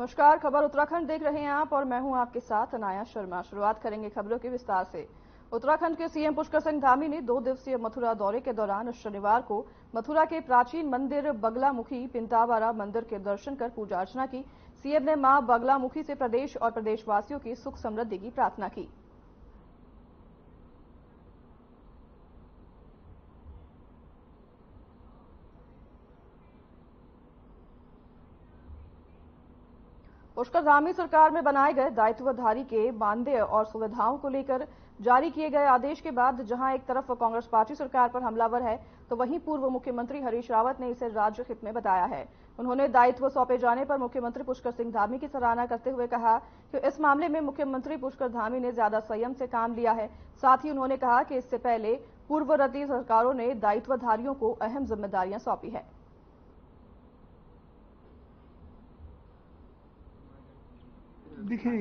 नमस्कार, खबर उत्तराखंड देख रहे हैं आप और मैं हूं आपके साथ अनाया शर्मा। शुरुआत करेंगे खबरों के विस्तार से। उत्तराखंड के सीएम पुष्कर सिंह धामी ने 2 दिवसीय मथुरा दौरे के दौरान शनिवार को मथुरा के प्राचीन मंदिर बगलामुखी पिंतावारा मंदिर के दर्शन कर पूजा अर्चना की। सीएम ने मां बगलामुखी से प्रदेश और प्रदेशवासियों की सुख समृद्धि की प्रार्थना की। पुष्कर धामी सरकार में बनाए गए दायित्वधारी के मानदेय और सुविधाओं को लेकर जारी किए गए आदेश के बाद जहां एक तरफ कांग्रेस पार्टी सरकार पर हमलावर है, तो वहीं पूर्व मुख्यमंत्री हरीश रावत ने इसे राज्य हित में बताया है। उन्होंने दायित्व सौंपे जाने पर मुख्यमंत्री पुष्कर सिंह धामी की सराहना करते हुए कहा कि इस मामले में मुख्यमंत्री पुष्कर धामी ने ज्यादा संयम से काम लिया है। साथ ही उन्होंने कहा कि इससे पहले पूर्ववर्ती सरकारों ने दायित्वधारियों को अहम जिम्मेदारियां सौंपी है। देखिए,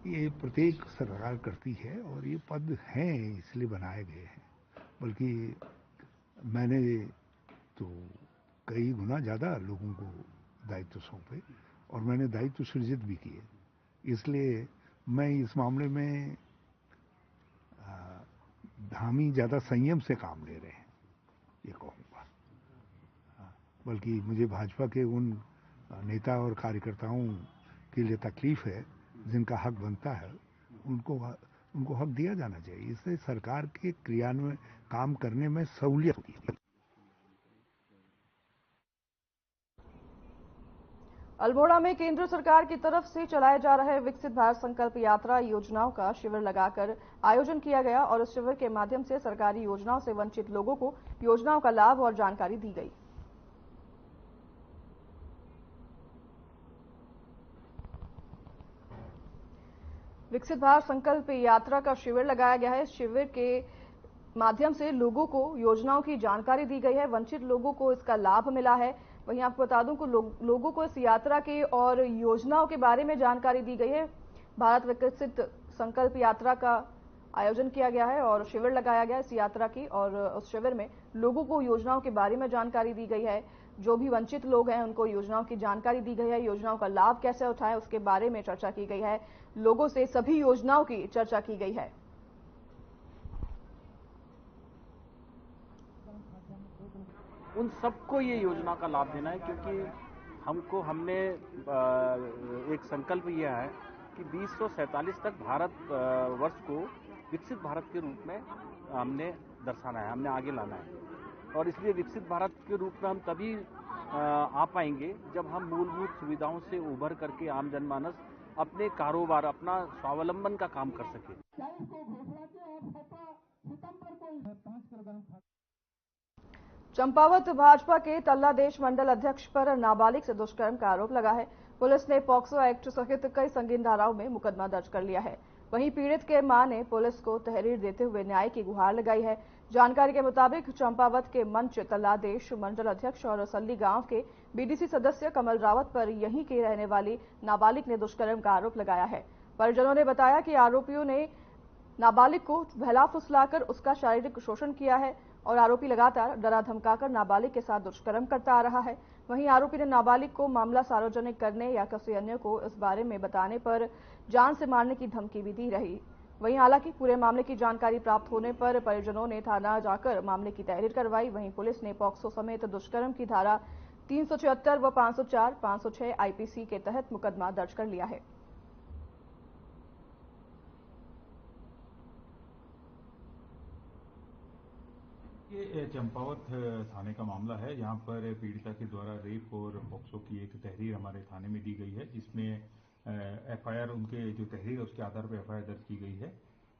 ये प्रत्येक सरकार करती है और ये पद हैं इसलिए बनाए गए हैं। बल्कि मैंने तो कई गुना ज़्यादा लोगों को दायित्व सौंपे और मैंने दायित्व सृजित भी किए। इसलिए मैं इस मामले में धामी ज़्यादा संयम से काम ले रहे हैं, ये कहूँगा। बल्कि मुझे भाजपा के उन नेता और कार्यकर्ताओं के लिए तकलीफ है जिनका हक बनता है, उनको हक दिया जाना चाहिए। इससे सरकार के क्रियान्वयन काम करने में सहूलियत होती है। अल्मोड़ा में केंद्र सरकार की तरफ से चलाए जा रहे विकसित भारत संकल्प यात्रा योजनाओं का शिविर लगाकर आयोजन किया गया और इस शिविर के माध्यम से सरकारी योजनाओं से वंचित लोगों को योजनाओं का लाभ और जानकारी दी गई। विकसित भारत संकल्प यात्रा का शिविर लगाया गया है। इस शिविर के माध्यम से लोगों को योजनाओं की जानकारी दी गई है, वंचित लोगों को इसका लाभ मिला है। वहीं आपको बता दूं कि लोगों को इस यात्रा के और योजनाओं के बारे में जानकारी दी गई है। भारत विकसित संकल्प यात्रा का आयोजन किया गया है और शिविर लगाया गया इस यात्रा की, और उस शिविर में लोगों को योजनाओं के बारे में जानकारी दी गई है। जो भी वंचित लोग हैं उनको योजनाओं की जानकारी दी गई है, योजनाओं का लाभ कैसे उठाएं उसके बारे में चर्चा की गई है। लोगों से सभी योजनाओं की चर्चा की गई है। उन सबको ये योजना का लाभ देना है, क्योंकि हमने एक संकल्प लिया है कि 2047 तक भारत वर्ष को विकसित भारत के रूप में हमने दर्शाना है, हमने आगे लाना है। और इसलिए विकसित भारत के रूप में हम तभी आ पाएंगे जब हम मूलभूत सुविधाओं से उभर करके आम जनमानस अपने कारोबार, अपना स्वावलंबन का काम कर सके। चंपावत भाजपा के तल्लादेश मंडल अध्यक्ष पर नाबालिग से दुष्कर्म का आरोप लगा है। पुलिस ने पॉक्सो एक्ट सहित कई संगीन धाराओं में मुकदमा दर्ज कर लिया है। वहीं पीड़ित के मां ने पुलिस को तहरीर देते हुए न्याय की गुहार लगाई है। जानकारी के मुताबिक चंपावत के मंच तल्लादेश मंडल अध्यक्ष और सल्ली गांव के बीडीसी सदस्य कमल रावत पर यहीं की रहने वाली नाबालिग ने दुष्कर्म का आरोप लगाया है। परिजनों ने बताया कि आरोपियों ने नाबालिग को बहला फुसलाकर उसका शारीरिक शोषण किया है और आरोपी लगातार डरा धमकाकर नाबालिग के साथ दुष्कर्म करता आ रहा है। वहीं आरोपी ने नाबालिग को मामला सार्वजनिक करने या किसी अन्य को इस बारे में बताने पर जान से मारने की धमकी भी दी रही। वहीं हालांकि पूरे मामले की जानकारी प्राप्त होने पर परिजनों ने थाना जाकर मामले की तहरीर करवाई। वहीं पुलिस ने पॉक्सो समेत दुष्कर्म की धारा 376 व 504, 506 आईपीसी के तहत मुकदमा दर्ज कर लिया है। ये चंपावत थाने का मामला है। यहाँ पर पीड़िता के द्वारा रेप और पॉक्सो की एक तहरीर हमारे थाने में दी गई है, जिसमें एफआईआर, उनके जो तहरीर है उसके आधार पर एफआईआर दर्ज की गई है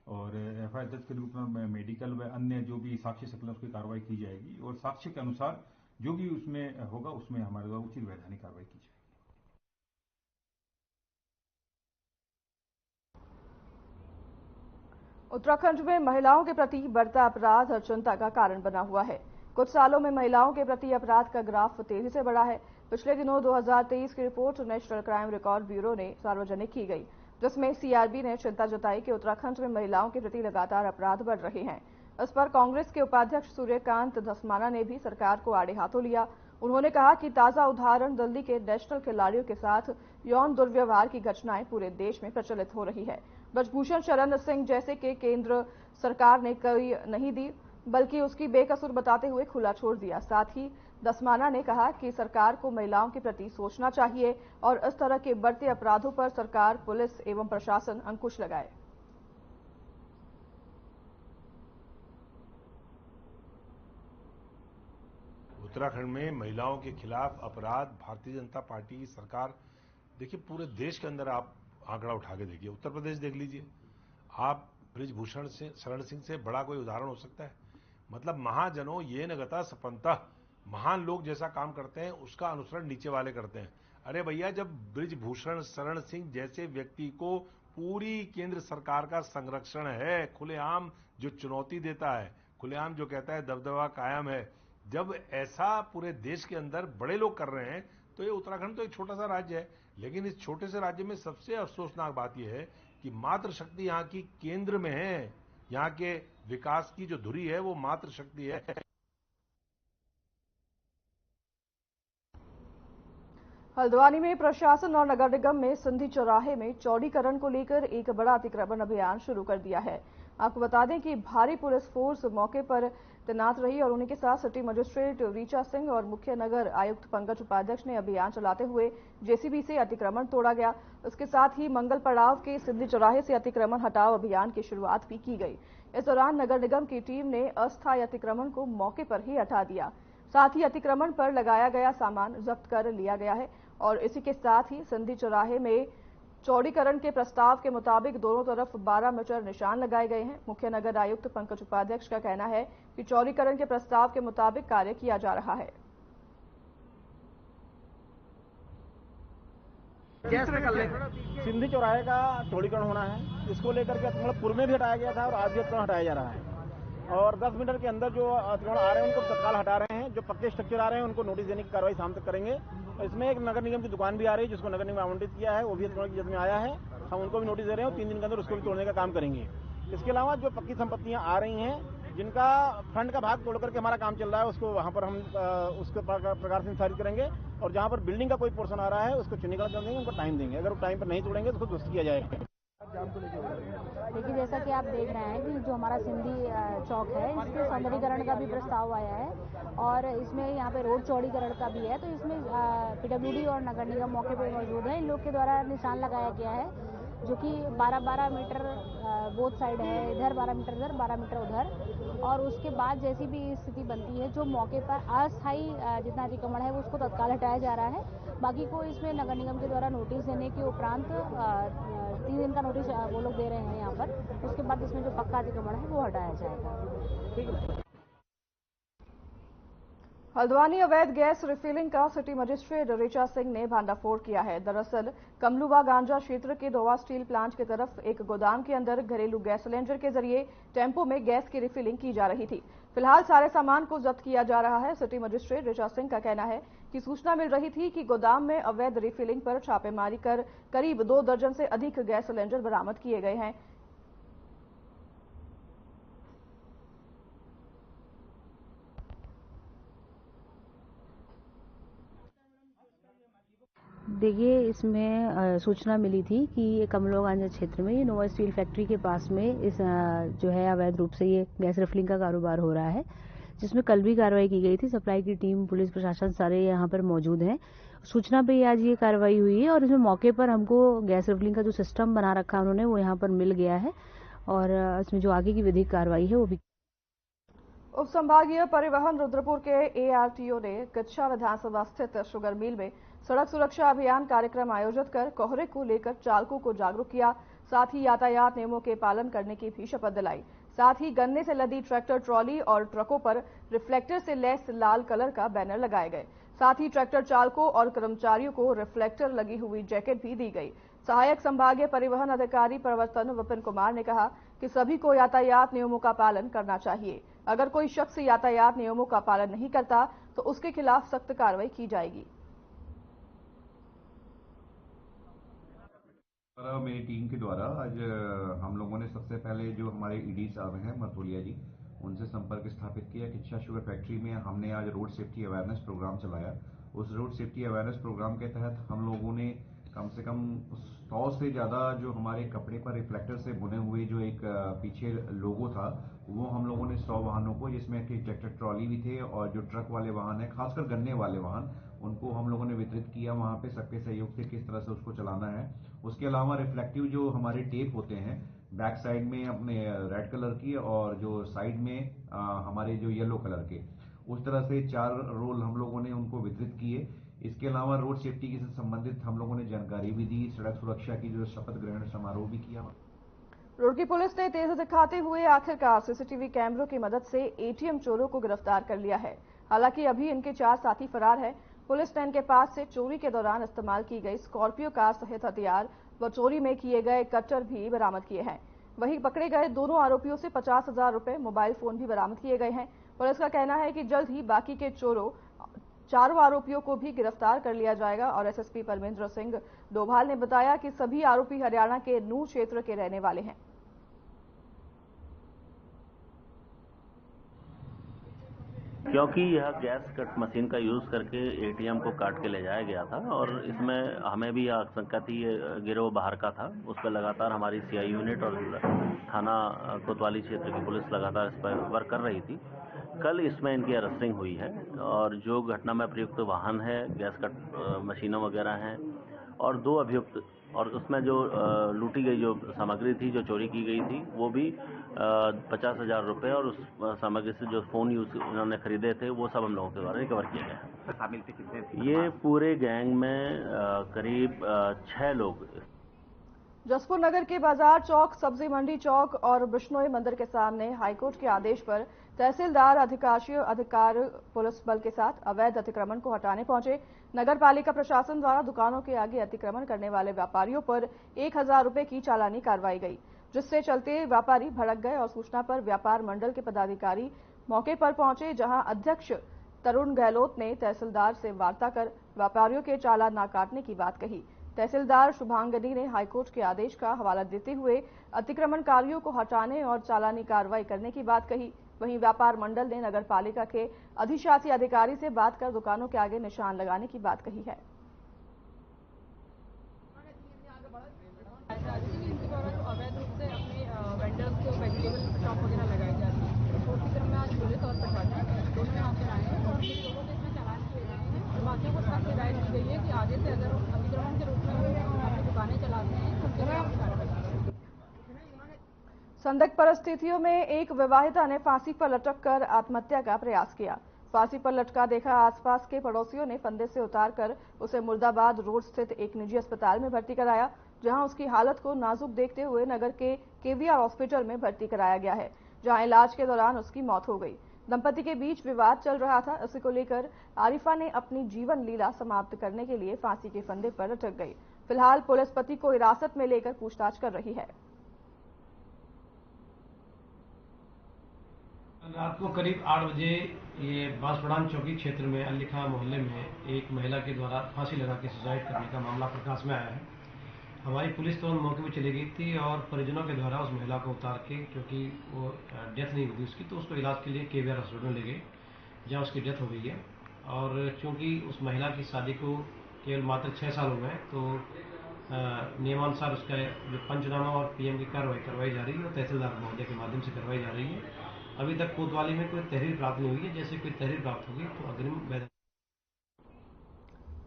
और एफआईआर दर्ज के रूप में मेडिकल व अन्य जो भी साक्ष्य शक्ल उसकी कार्रवाई की जाएगी और साक्ष्य के अनुसार जो भी उसमें होगा उसमें हमारे द्वारा उचित वैधानिक कार्रवाई की जाएगी। उत्तराखंड में महिलाओं के प्रति बढ़ता अपराध और चिंता का कारण बना हुआ है। कुछ सालों में महिलाओं के प्रति अपराध का ग्राफ तेजी से बढ़ा है। पिछले दिनों 2023 की report national crime record bureau ने सार्वजनिक की गई, जिसमें सीआरबी ने चिंता जताई कि उत्तराखंड में महिलाओं के प्रति लगातार अपराध बढ़ रहे हैं। इस पर कांग्रेस के उपाध्यक्ष सूर्यकांत धस्माना ने भी सरकार को आड़े हाथों लिया। उन्होंने कहा कि ताजा उदाहरण दिल्ली के नेशनल खिलाड़ियों के साथ यौन दुर्व्यवहार की घटनाएं पूरे देश में प्रचलित हो रही है। ब्रजभूषण शरण सिंह जैसे के केंद्र सरकार ने कोई नहीं दी, बल्कि उसकी बेकसूर बताते हुए खुला छोड़ दिया। साथ ही दसमाना ने कहा कि सरकार को महिलाओं के प्रति सोचना चाहिए और इस तरह के बढ़ते अपराधों पर सरकार, पुलिस एवं प्रशासन अंकुश लगाए। उत्तराखंड में महिलाओं के खिलाफ अपराध, भारतीय जनता पार्टी की सरकार, देखिए पूरे देश के अंदर आप आंकड़ा उठा के देखिए, उत्तर प्रदेश देख लीजिए आप, ब्रजभूषण शरण सिंह से बड़ा कोई उदाहरण हो सकता है? मतलब महाजनों ये न गता सपंतः, महान लोग जैसा काम करते हैं उसका अनुसरण नीचे वाले करते हैं। अरे भैया, जब ब्रजभूषण शरण सिंह जैसे व्यक्ति को पूरी केंद्र सरकार का संरक्षण है, खुलेआम जो चुनौती देता है, खुलेआम जो कहता है दबदबा कायम है, जब ऐसा पूरे देश के अंदर बड़े लोग कर रहे हैं, तो ये उत्तराखंड तो एक छोटा सा राज्य है, लेकिन इस छोटे से राज्य में सबसे अफसोसनाक बात यह है कि मातृशक्ति यहाँ की केंद्र में है। यहाँ के विकास की जो धुरी है वो मातृशक्ति है। हल्द्वानी में प्रशासन और नगर निगम में सिंधी चौराहे में चौड़ीकरण को लेकर एक बड़ा अतिक्रमण अभियान शुरू कर दिया है। आपको बता दें कि भारी पुलिस फोर्स मौके पर तैनात रही और उन्हीं के साथ सिटी मजिस्ट्रेट ऋचा सिंह और मुख्य नगर आयुक्त पंकज उपाध्यक्ष ने अभियान चलाते हुए जेसीबी से अतिक्रमण तोड़ा गया। इसके साथ ही मंगल पड़ाव के सिंधी चौराहे से अतिक्रमण हटाओ अभियान की शुरुआत भी की गई। इस दौरान नगर निगम की टीम ने अस्थायी अतिक्रमण को मौके पर ही हटा दिया। साथ ही अतिक्रमण पर लगाया गया सामान जब्त कर लिया गया है और इसी के साथ ही सिंधी चौराहे में चौड़ीकरण के प्रस्ताव के मुताबिक दोनों तरफ 12 मीटर निशान लगाए गए हैं। मुख्य नगर आयुक्त पंकज उपाध्यक्ष का कहना है कि चौड़ीकरण के प्रस्ताव के मुताबिक कार्य किया जा रहा है। सिंधी चौराहे का चौड़ीकरण होना है, इसको लेकर के अतिक्रमण पूर्व में भी हटाया गया था और आज भी अतिक्रमण हटाया जा रहा है और 10 मीटर के अंदर जो अतिक्रमण आ रहे हैं उनको तत्काल हटा रहे हैं। जो पक्के स्ट्रक्चर आ रहे हैं उनको नोटिस देने की कार्रवाई शाम तक करेंगे। इसमें एक नगर निगम की दुकान भी आ रही है जिसको नगर निगम आवंटित किया है, वो भी अतिक्रमण की जद में आया है। हम उनको भी नोटिस दे रहे हैं और 3 दिन के अंदर उसको भी तोड़ने का काम करेंगे। इसके अलावा जो पक्की संपत्तियां आ रही हैं जिनका फ्रंट का भाग तोड़ करके हमारा काम चल रहा है, उसको वहां पर हम उसके प्रकार से निस्तारित करेंगे और जहां पर बिल्डिंग का कोई पोर्शन आ रहा है उसको चिन्हीकरण कर देंगे, उनको टाइम देंगे। अगर वो टाइम पर नहीं तोड़ेंगे तो उसको दुरुस्त किया जाएगा। देखिए, जैसा कि आप देख रहे हैं कि जो हमारा सिंधी चौक है इसके सौंदर्यीकरण का भी प्रस्ताव आया है और इसमें यहाँ पे रोड चौड़ीकरण का भी है। तो इसमें पीडब्ल्यूडी और नगर निगम मौके पर मौजूद है। इन लोग के द्वारा निशान लगाया गया है जो कि 12-12 मीटर बोथ साइड है, इधर 12 मीटर इधर 12 मीटर उधर। और उसके बाद जैसी भी स्थिति बनती है जो मौके पर अस्थायी जितना अतिक्रमण है वो उसको तत्काल हटाया जा रहा है। बाकी को इसमें नगर निगम के द्वारा नोटिस देने के उपरांत 3 दिन का नोटिस वो लोग दे रहे हैं यहाँ पर। उसके बाद इसमें जो पक्का अतिक्रमण है वो हटाया जाएगा। हल्द्वानी अवैध गैस रिफिलिंग का सिटी मजिस्ट्रेट ऋचा सिंह ने भांडाफोड़ किया है। दरअसल कमलुवा गांजा क्षेत्र के दोवा स्टील प्लांट की तरफ एक गोदाम के अंदर घरेलू गैस सिलेंडर के जरिए टेम्पो में गैस की रिफिलिंग की जा रही थी। फिलहाल सारे सामान को जब्त किया जा रहा है। सिटी मजिस्ट्रेट ऋचा सिंह का कहना है कि सूचना मिल रही थी कि गोदाम में अवैध रिफिलिंग पर छापेमारी कर करीब 2 दर्जन से अधिक गैस सिलेंडर बरामद किए गए हैं। देखिए, इसमें सूचना मिली थी कि ये कमलुआ गांजा क्षेत्र में ये नोवा स्टील फैक्ट्री के पास में इस जो है अवैध रूप से ये गैस रिफिलिंग का कारोबार हो रहा है, जिसमें कल भी कार्रवाई की गई थी। सप्लाई की टीम, पुलिस प्रशासन सारे यहाँ पर मौजूद हैं। सूचना पे आज ये कार्रवाई हुई है और इसमें मौके पर हमको गैस रिफिलिंग का जो सिस्टम बना रखा है उन्होंने वो यहाँ पर मिल गया है और इसमें जो आगे की विधिक कार्रवाई है वो भी। उप संभागीय परिवहन रुद्रपुर के एआरटीओ ने कच्छा विधानसभा स्थित शुगर मिल में सड़क सुरक्षा अभियान कार्यक्रम आयोजित कर कोहरे को लेकर चालकों को जागरूक किया। साथ ही यातायात नियमों के पालन करने की भी शपथ दिलाई। साथ ही गन्ने से लदी ट्रैक्टर ट्रॉली और ट्रकों पर रिफ्लेक्टर से लैस लाल कलर का बैनर लगाए गए। साथ ही ट्रैक्टर चालकों और कर्मचारियों को रिफ्लेक्टर लगी हुई जैकेट भी दी गई। सहायक संभागीय परिवहन अधिकारी प्रवर्तन विपिन कुमार ने कहा कि सभी को यातायात नियमों का पालन करना चाहिए। अगर कोई शख्स यातायात नियमों का पालन नहीं करता तो उसके खिलाफ सख्त कार्रवाई की जाएगी। मेरी टीम के द्वारा आज हम लोगों ने सबसे पहले जो हमारे ईडी साहब हैं मरतोलिया जी, उनसे संपर्क स्थापित किया। किच्छा शुगर फैक्ट्री में हमने आज रोड सेफ्टी अवेयरनेस प्रोग्राम चलाया। उस रोड सेफ्टी अवेयरनेस प्रोग्राम के तहत हम लोगों ने कम से कम 100 से ज़्यादा जो हमारे कपड़े पर रिफ्लेक्टर से बुने हुए जो एक पीछे लोगो था, वो हम लोगों ने 100 वाहनों को, जिसमें कि ट्रैक्टर ट्रॉली भी थे और जो ट्रक वाले वाहन है, खासकर गन्ने वाले वाहन, उनको हम लोगों ने वितरित किया वहाँ पे सबके सहयोग से किस तरह से उसको चलाना है। उसके अलावा रिफ्लेक्टिव जो हमारे टेप होते हैं बैक साइड में अपने रेड कलर की और जो साइड में हमारे जो येलो कलर के, उस तरह से 4 रोल हम लोगों ने उनको वितरित किए। इसके अलावा रोड सेफ्टी से संबंधित हम लोगों ने जानकारी भी दी। सड़क सुरक्षा की जो शपथ ग्रहण समारोह भी किया। रुड़की पुलिस ने तेजी दिखाते हुए आखिरकार सीसीटीवी कैमरों की मदद से एटीएम चोरों को गिरफ्तार कर लिया है। हालांकि अभी इनके 4 साथी फरार हैं। पुलिस ने इनके पास से चोरी के दौरान इस्तेमाल की गई स्कॉर्पियो कार सहित हथियार व चोरी में किए गए कट्टर भी बरामद किए हैं। वहीं पकड़े गए दोनों आरोपियों से 50,000 रुपए, मोबाइल फोन भी बरामद किए गए हैं। पुलिस का कहना है कि जल्द ही बाकी के चारों आरोपियों को भी गिरफ्तार कर लिया जाएगा और एसएसपी परमेंद्र सिंह डोभाल ने बताया कि सभी आरोपी हरियाणा के नूह क्षेत्र के रहने वाले हैं। क्योंकि यह गैस कट मशीन का यूज करके एटीएम को काट के ले जाया गया था और इसमें हमें भी आशंका थी ये गिरोह बाहर का था। उस पर लगातार हमारी सीआई यूनिट और थाना कोतवाली क्षेत्र की पुलिस लगातार इस पर वर्क कर रही थी। कल इसमें इनकी अरेस्टिंग हुई है और जो घटना में प्रयुक्त वाहन है, गैस कट मशीनों वगैरह हैं और 2 अभियुक्त, और उसमें जो लूटी गई जो सामग्री थी, जो चोरी की गई थी, वो भी 50,000 रुपए और उस सामग्री से जो फोन यूज उन्होंने खरीदे थे, वो सब हम लोगों के द्वारा रिकवर किए गए। शामिल थे कितने थे? ये पूरे गैंग में करीब 6 लोग। जसपुर नगर के बाजार चौक, सब्जी मंडी चौक और बिश्नोई मंदिर के सामने हाईकोर्ट के आदेश पर तहसीलदार अधिकार पुलिस बल के साथ अवैध अतिक्रमण को हटाने पहुंचे। नगर पालिका प्रशासन द्वारा दुकानों के आगे अतिक्रमण करने वाले व्यापारियों पर 1,000 रुपए की चालानी कार्रवाई गई, जिससे चलते व्यापारी भड़क गए और सूचना पर व्यापार मंडल के पदाधिकारी मौके पर पहुंचे, जहां अध्यक्ष तरुण गहलोत ने तहसीलदार से वार्ता कर व्यापारियों के चालान न काटने की बात कही। तहसीलदार शुभांगनी ने हाईकोर्ट के आदेश का हवाला देते हुए अतिक्रमणकारियों को हटाने और चालानी कार्रवाई करने की बात कही। वहीं व्यापार मंडल ने नगर पालिका के अधिशासी अधिकारी से बात कर दुकानों के आगे निशान लगाने की बात कही है। अवैध रूप से अपने वेंडर्स को वेजिटेबल शॉप वगैरह लगाई जा रही है, तो उसी क्रम में आज पुलिस और प्रशासन दोनों यहाँ पर आए हैं और जिन लोगों के इसमें चालान किए गए हैं और बाकियों को सख्त हिदायत दी गई है कि आगे से अगर अतिक्रमण के रूप में वो अपनी दुकानें चलाते हैं तो उनके खिलाफ कार्रवाई की। संदिग्ध परिस्थितियों में एक विवाहिता ने फांसी पर लटक कर आत्महत्या का प्रयास किया। फांसी पर लटका देखा आसपास के पड़ोसियों ने फंदे से उतारकर उसे मुर्दाबाद रोड स्थित एक निजी अस्पताल में भर्ती कराया, जहां उसकी हालत को नाजुक देखते हुए नगर के केवीआर हॉस्पिटल में भर्ती कराया गया है, जहां इलाज के दौरान उसकी मौत हो गई। दंपति के बीच विवाद चल रहा था। इसी को लेकर आरिफा ने अपनी जीवन लीला समाप्त करने के लिए फांसी के फंदे पर लटक गई। फिलहाल पुलिस पति को हिरासत में लेकर पूछताछ कर रही है। रात को करीब 8 बजे ये बांसपड़ान चौकी क्षेत्र में अलिखा मोहल्ले में एक महिला के द्वारा फांसी लगा के सुसाइड करने का मामला प्रकाश में आया है। हमारी पुलिस तुरंत मौके पर चली गई थी और परिजनों के द्वारा उस महिला को उतार के, क्योंकि वो डेथ नहीं हुई थी उसकी, तो उसको इलाज के लिए केवीआर हॉस्पिटल में ले गए, जहाँ उसकी डेथ हो गई है। और चूंकि उस महिला की शादी को केवल मात्र 6 साल हो गए, तो नियमानुसार उसका जो पंचनामा और पीएम की कार्रवाई करवाई जा रही है और तहसीलदार महोदय के माध्यम से करवाई जा रही है। अभी तक कोतवाली में कोई तहरीर प्राप्त नहीं हुई है। जैसे कोई तहरीर प्राप्त होगी तो अग्रिम।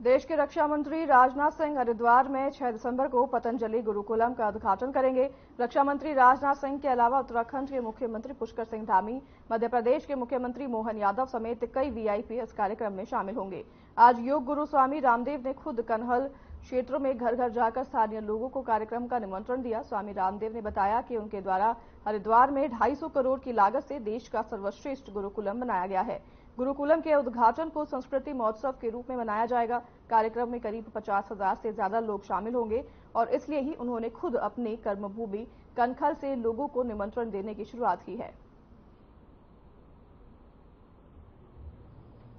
देश के रक्षा मंत्री राजनाथ सिंह हरिद्वार में 6 दिसंबर को पतंजलि गुरुकुलम का उद्घाटन करेंगे। रक्षा मंत्री राजनाथ सिंह के अलावा उत्तराखंड के मुख्यमंत्री पुष्कर सिंह धामी, मध्य प्रदेश के मुख्यमंत्री मोहन यादव समेत कई वीआईपी इस कार्यक्रम में शामिल होंगे। आज योग गुरु स्वामी रामदेव ने खुद कन्हल क्षेत्रों में घर घर जाकर स्थानीय लोगों को कार्यक्रम का निमंत्रण दिया। स्वामी रामदेव ने बताया कि उनके द्वारा हरिद्वार में 250 करोड़ की लागत से देश का सर्वश्रेष्ठ गुरुकुलम बनाया गया है। गुरुकुलम के उद्घाटन को संस्कृति महोत्सव के रूप में मनाया जाएगा। कार्यक्रम में करीब 50,000 से ज्यादा लोग शामिल होंगे और इसलिए ही उन्होंने खुद अपनी कर्मभूमि कनखल से लोगों को निमंत्रण देने की शुरुआत की है।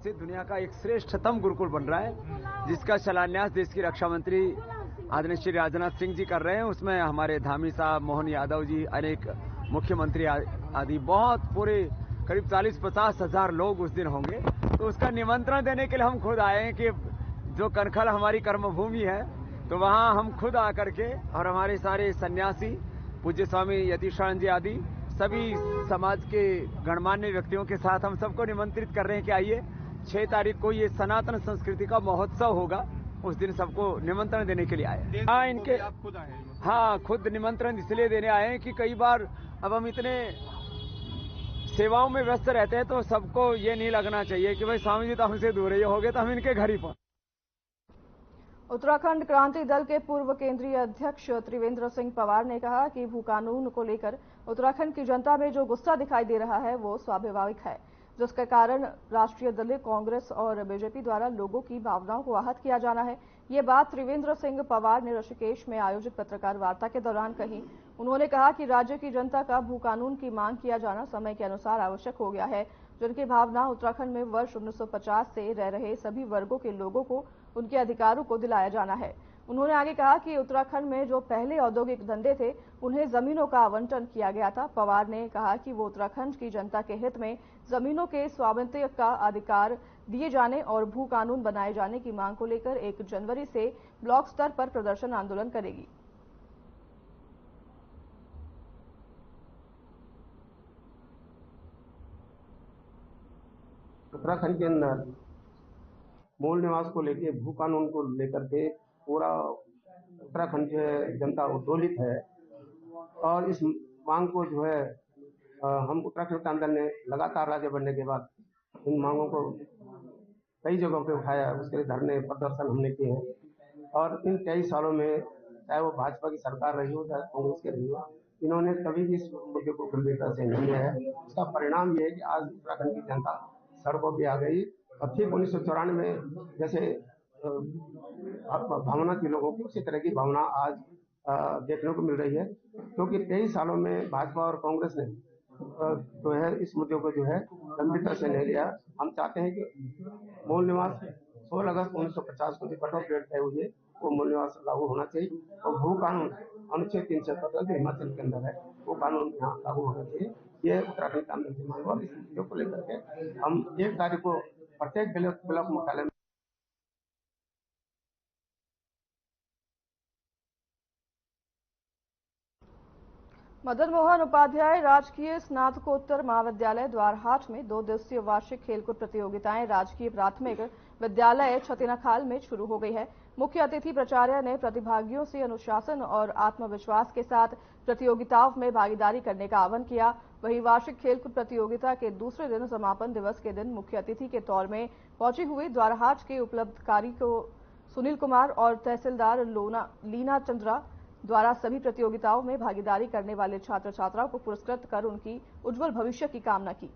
दुनिया का एक श्रेष्ठतम गुरुकुल बन रहा है, जिसका शिलान्यास देश की रक्षा मंत्री आदरणीय श्री राजनाथ सिंह जी कर रहे हैं। उसमें हमारे धामी साहब, मोहन यादव जी, अनेक मुख्यमंत्री आदि बहुत पूरे करीब 40-50 हजार लोग उस दिन होंगे। तो उसका निमंत्रण देने के लिए हम खुद आए हैं कि जो कनखल हमारी कर्मभूमि है, तो वहाँ हम खुद आकर के और हमारे सारे सन्यासी, पूज्य स्वामी यतीशानंद जी आदि सभी समाज के गणमान्य व्यक्तियों के साथ हम सबको निमंत्रित कर रहे हैं कि आइए 6 तारीख को ये सनातन संस्कृति का महोत्सव होगा। उस दिन सबको निमंत्रण देने के लिए आए। हाँ, इनके हाँ खुद निमंत्रण इसलिए देने आए हैं कि कई बार अब हम इतने सेवाओं में व्यस्त रहते हैं, तो सबको ये नहीं लगना चाहिए कि भाई स्वामी जी तो हमसे दूर ही हो गए, तो हम इनके घर ही पहुंचे। उत्तराखंड क्रांति दल के पूर्व केंद्रीय अध्यक्ष त्रिवेंद्र सिंह पवार ने कहा कि भू कानून को लेकर उत्तराखंड की जनता में जो गुस्सा दिखाई दे रहा है वो स्वाभाविक है, जिसके कारण राष्ट्रीय दल कांग्रेस और बीजेपी द्वारा लोगों की भावनाओं को आहत किया जाना है। ये बात त्रिवेंद्र सिंह पवार ने ऋषिकेश में आयोजित पत्रकार वार्ता के दौरान कही। उन्होंने कहा कि राज्य की जनता का भू कानून की मांग किया जाना समय के अनुसार आवश्यक हो गया है, जिनकी भावना उत्तराखंड में वर्ष 1950 से रह रहे सभी वर्गों के लोगों को उनके अधिकारों को दिलाया जाना है। उन्होंने आगे कहा कि उत्तराखंड में जो पहले औद्योगिक धंधे थे उन्हें जमीनों का आवंटन किया गया था। पवार ने कहा कि वो उत्तराखंड की जनता के हित में जमीनों के स्वामित्व का अधिकार दिए जाने और भू कानून बनाए जाने की मांग को लेकर 1 जनवरी से ब्लॉक स्तर पर प्रदर्शन आंदोलन करेगी। उत्तराखंड के अंदर मूल निवास को लेकर भू कानून को लेकर के पूरा उत्तराखंड जो है जनता उद्वेलित है और इस मांग को जो है हम उत्तराखंड क्रांति दल ने लगातार राज्य बनने के बाद इन मांगों को कई जगहों पे उठाया, उसके लिए धरने प्रदर्शन हमने किए हैं और इन कई सालों में चाहे वो भाजपा की सरकार रही हो चाहे कांग्रेस की रही हो, इन्होंने कभी भी इस मुद्दे को गंभीरता से नहीं लिया है। उसका परिणाम ये है कि आज उत्तराखंड की जनता सड़कों पर आ गई और ठीक 1994 में जैसे भावना थी लोगों की, उसी तरह की भावना आज देखने को मिल रही है, क्योंकि कई सालों में भाजपा और कांग्रेस ने जो है इस मुद्दे को जो है गंभीरता से नहीं लिया। हम चाहते हैं कि मूल निवास 16 अगस्त 1950 को जो कट ऑफ डेट तय हुई है वो मूल निवास लागू होना चाहिए और भू कानून अनुच्छेद 317 जो हिमाचल के अंदर है वो कानून यहाँ लागू होना चाहिए। ये उत्तराखंड का आंदोलन की मांग और इस मुद्दे को लेकर के हम 1 तारीख को प्रत्येक ब्लॉक मुख्यालय में मदन मोहन उपाध्याय राजकीय स्नातकोत्तर महाविद्यालय द्वारहाट में 2 दिवसीय वार्षिक खेलकूद प्रतियोगिताएं राजकीय प्राथमिक विद्यालय छतीनाखाल में शुरू हो गई है। मुख्य अतिथि प्राचार्य ने प्रतिभागियों से अनुशासन और आत्मविश्वास के साथ प्रतियोगिताओं में भागीदारी करने का आह्वान किया। वहीं वार्षिक खेलकूद प्रतियोगिता के दूसरे दिन समापन दिवस के दिन मुख्य अतिथि के तौर में पहुंची हुई द्वारहाट के उपलब्धकारी को सुनील कुमार और तहसीलदार लीना चंद्रा द्वारा सभी प्रतियोगिताओं में भागीदारी करने वाले छात्र छात्राओं को पुरस्कृत कर उनकी उज्जवल भविष्य की कामना की।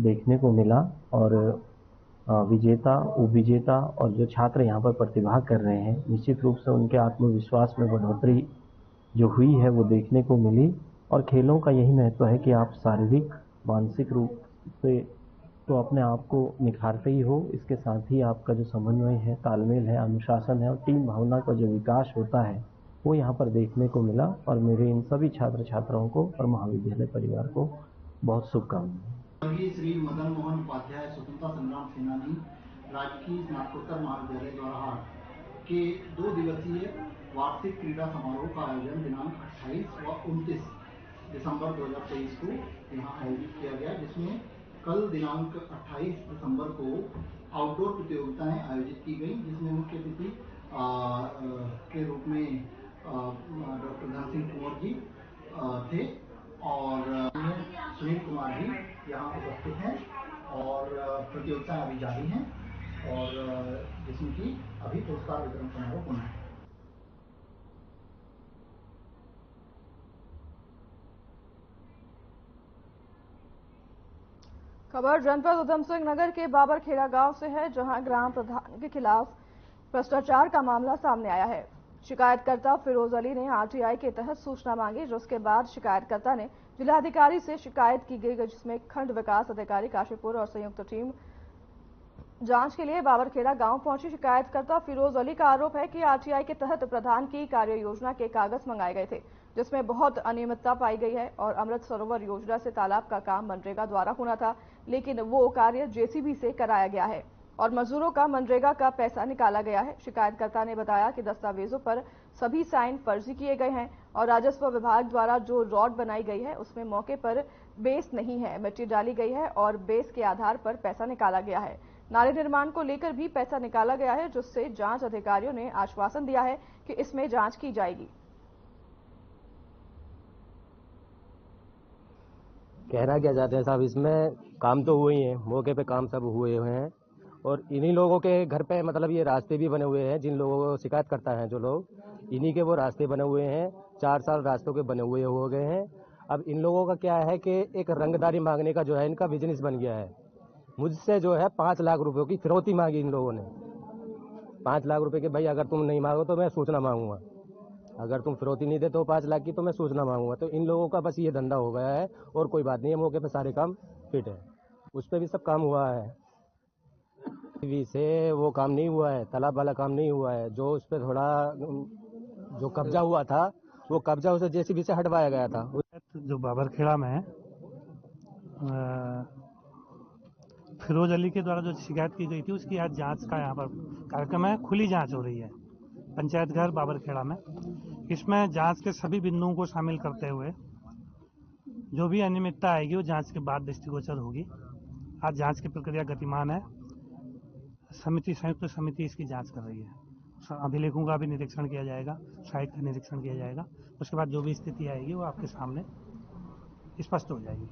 देखने को मिला और विजेता, उपविजेता और जो छात्र यहाँ पर प्रतिभाग कर रहे हैं, निश्चित रूप से उनके आत्मविश्वास में बढ़ोतरी जो हुई है वो देखने को मिली। और खेलों का यही महत्व है कि आप शारीरिक, मानसिक रूप से तो अपने आप को निखारते ही हो, इसके साथ ही आपका जो समन्वय है, तालमेल है, अनुशासन है और टीम भावना का जो विकास होता है वो यहाँ पर देखने को मिला। और मेरे इन सभी छात्र छात्राओं को और महाविद्यालय परिवार को बहुत शुभकामनाएं। श्री मदन मोहन उपाध्याय स्वतंत्रता संग्राम सेनानी राजकीय स्नातकोत्तर महाविद्यालय द्वारहाट के 2 दिवसीय वार्षिक क्रीड़ा समारोह का आयोजन दिनांक 28 व 29 दिसंबर 2023 को यहाँ आयोजित किया गया, जिसमें कल दिनांक 28 दिसंबर को आउटडोर प्रतियोगिताएं आयोजित की गई, जिसमें मुख्य अतिथि के रूप में डॉक्टर धन सिंह कुंवर जी थे और सुनील कुमार जी यहाँ उपस्थित हैं और प्रतियोगिताएं अभी जारी हैं और जिसमें कि अभी पुरस्कार वितरण समारोह होना है। खबर जनपद उधम सिंह नगर के बाबरखेड़ा गांव से है, जहां ग्राम प्रधान के खिलाफ भ्रष्टाचार का मामला सामने आया है। शिकायतकर्ता फिरोज अली ने आरटीआई के तहत सूचना मांगी, जिसके बाद शिकायतकर्ता ने जिलाधिकारी से शिकायत की गई, जिसमें खंड विकास अधिकारी काशीपुर और संयुक्त टीम जांच के लिए बाबरखेड़ा गांव पहुंची। शिकायतकर्ता फिरोज अली का आरोप है कि आरटीआई के तहत प्रधान की कार्य योजना के कागज मंगाए गए थे, जिसमें बहुत अनियमितता पाई गई है और अमृत सरोवर योजना से तालाब का काम मनरेगा द्वारा होना था, लेकिन वो कार्य जेसीबी से कराया गया है और मजदूरों का मनरेगा का पैसा निकाला गया है। शिकायतकर्ता ने बताया कि दस्तावेजों पर सभी साइन फर्जी किए गए हैं और राजस्व विभाग द्वारा जो रॉड बनाई गई है उसमें मौके पर बेस नहीं है, मिट्टी डाली गई है और बेस के आधार पर पैसा निकाला गया है। नाले निर्माण को लेकर भी पैसा निकाला गया है, जिससे जांच अधिकारियों ने आश्वासन दिया है कि इसमें जांच की जाएगी। कहना क्या चाहते हैं साहब, इसमें काम तो हुए ही हैं, मौके पे काम सब हुए हुए हैं और इन्हीं लोगों के घर पे मतलब ये रास्ते भी बने हुए हैं। जिन लोगों को शिकायत करता है जो लोग, इन्हीं के वो रास्ते बने हुए हैं। 4 साल रास्तों के बने हुए हो गए हैं। अब इन लोगों का क्या है कि एक रंगदारी मांगने का जो है इनका बिजनेस बन गया है। मुझसे जो है 5 लाख रुपयों की फिरौती मांगी इन लोगों ने। 5 लाख रुपए के भाई अगर तुम नहीं मांगो तो मैं सूचना मांगूंगा, अगर तुम फिरौती नहीं देते हो 5 लाख की तो मैं सूचना मांगूंगा। तो इन लोगों का बस ये धंधा हो गया है और कोई बात नहीं है। मौके पे सारे काम फिट है, उस पर भी सब काम हुआ है। टीवी से वो काम नहीं हुआ है, तालाब वाला काम नहीं हुआ है। जो उस पर थोड़ा जो कब्जा हुआ था वो कब्जा उसे जेसीबी से हटवाया गया था। जो बाबरखेड़ा में फिरोज अली के द्वारा जो शिकायत की गई थी उसकी आज जांच का यहाँ पर कार्यक्रम है। खुली जांच हो रही है पंचायत घर बाबरखेड़ा में। इसमें जांच के सभी बिंदुओं को शामिल करते हुए जो भी अनियमितता आएगी वो जांच के बाद दृष्टिगोचर होगी। आज जांच की प्रक्रिया गतिमान है। संयुक्त समिति इसकी जांच कर रही है। अभिलेखों का भी निरीक्षण किया जाएगा, साइट का निरीक्षण किया जाएगा। उसके बाद जो भी स्थिति आएगी वो आपके सामने स्पष्ट हो जाएगी।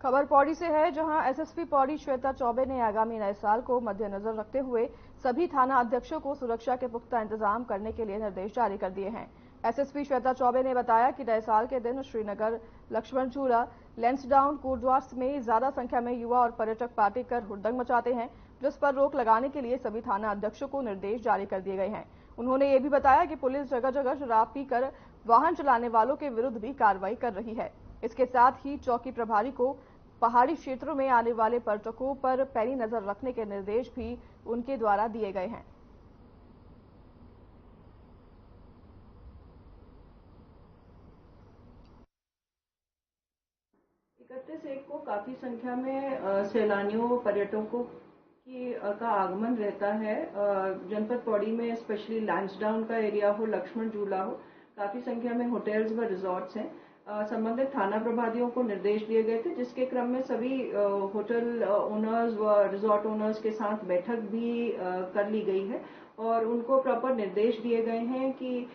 खबर पौड़ी से है, जहां एसएसपी पौड़ी श्वेता चौबे ने आगामी नए साल को मद्देनजर रखते हुए सभी थाना अध्यक्षों को सुरक्षा के पुख्ता इंतजाम करने के लिए निर्देश जारी कर दिए हैं। एसएसपी श्वेता चौबे ने बताया कि नए साल के दिन श्रीनगर, लक्ष्मण झूला, लेंसडाउन, कोटद्वार में ज्यादा संख्या में युवा और पर्यटक पार्टी कर हुड़दंग मचाते हैं, जिस पर रोक लगाने के लिए सभी थाना अध्यक्षों को निर्देश जारी कर दिए गए हैं। उन्होंने ये भी बताया कि पुलिस जगह जगह शराब पीकर वाहन चलाने वालों के विरुद्ध भी कार्रवाई कर रही है। इसके साथ ही चौकी प्रभारी को पहाड़ी क्षेत्रों में आने वाले पर्यटकों पर पैनी नजर रखने के निर्देश भी उनके द्वारा दिए गए हैं। 31 को काफी संख्या में सैलानियों, पर्यटकों का आगमन रहता है। जनपद पौड़ी में स्पेशली लैंसडाउन का एरिया हो, लक्ष्मण झूला हो, काफी संख्या में होटल्स व रिजॉर्ट्स हैं। संबंधित थाना प्रभारियों को निर्देश दिए गए थे, जिसके क्रम में सभी होटल ओनर्स व रिजॉर्ट ओनर्स के साथ बैठक भी कर ली गई है और उनको प्रॉपर निर्देश दिए गए हैं कि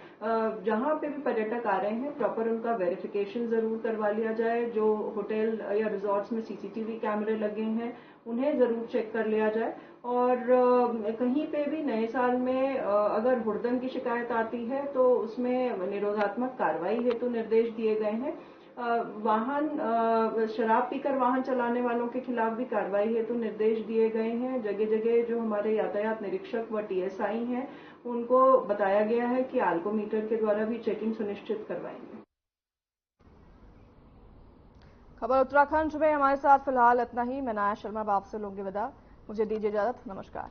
जहां पे भी पर्यटक आ रहे हैं प्रॉपर उनका वेरिफिकेशन जरूर करवा लिया जाए। जो होटल या रिजॉर्ट्स में सीसीटीवी कैमरे लगे हैं उन्हें जरूर चेक कर लिया जाए और कहीं पे भी नए साल में अगर हुड़दंग की शिकायत आती है तो उसमें निरोधात्मक कार्रवाई हेतु निर्देश दिए गए हैं। शराब पीकर वाहन चलाने वालों के खिलाफ भी कार्रवाई हेतु निर्देश दिए गए हैं। जगह जगह जो हमारे यातायात निरीक्षक व टीएसआई हैं उनको बताया गया है कि आल्कोमीटर के द्वारा भी चेकिंग सुनिश्चित करवाएंगे। खबर उत्तराखंड में हमारे साथ फिलहाल इतना ही। मैं नाया शर्मा आपसे लूंगी विदा। मुझे दीजिए इजाजत। नमस्कार।